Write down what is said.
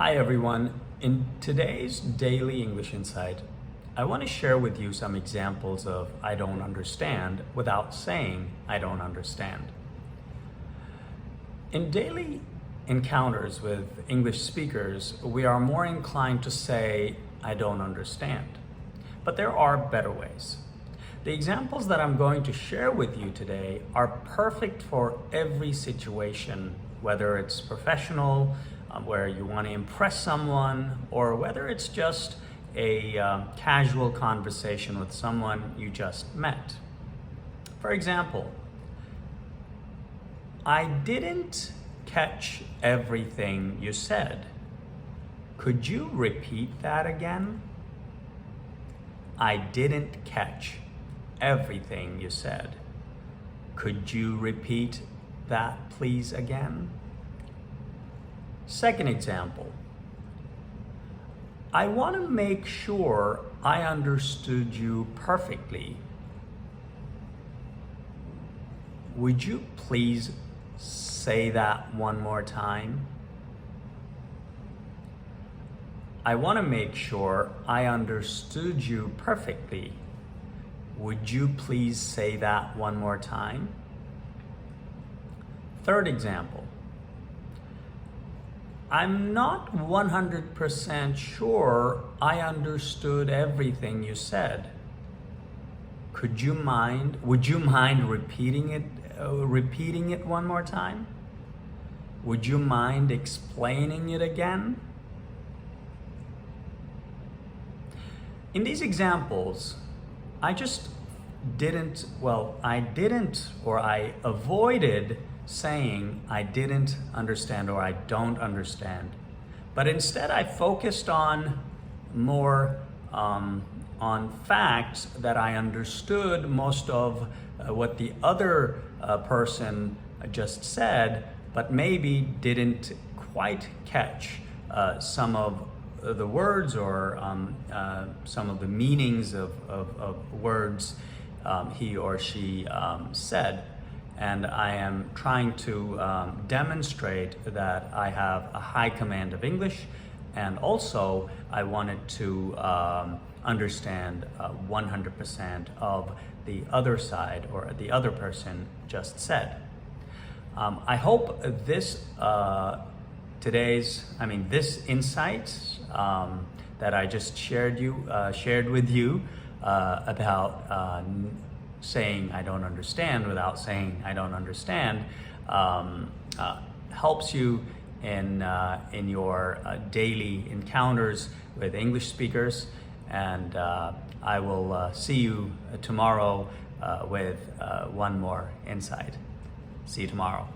Hi everyone. In today's Daily English Insight, I want to share with you some examples of I don't understand without saying I don't understand. In daily encounters with English speakers, we are more inclined to say I don't understand. But there are better ways. The examples that I'm going to share with you today are perfect for every situation, whether it's professional, where you want to impress someone, or whether it's just a casual conversation with someone you just met. For example, I didn't catch everything you said. Could you repeat that again? I didn't catch everything you said. Could you repeat that, please, again? Second example, I want to make sure I understood you perfectly. Would you please say that one more time? I want to make sure I understood you perfectly. Would you please say that one more time? Third example, I'm not 100% sure I understood everything you said. Would you mind repeating it one more time? Would you mind explaining it again? In these examples, I avoided saying I didn't understand or I don't understand. But instead I focused on more on facts that I understood most of what the other person just said, but maybe didn't quite catch some of the words or some of the meanings of words he or she said. And I am trying to demonstrate that I have a high command of English, and also I wanted to understand 100% of the other side or the other person just said. I hope this this insight that I just shared with you about saying I don't understand without saying I don't understand helps you in your daily encounters with English speakers, and I will see you tomorrow with one more insight. See you tomorrow.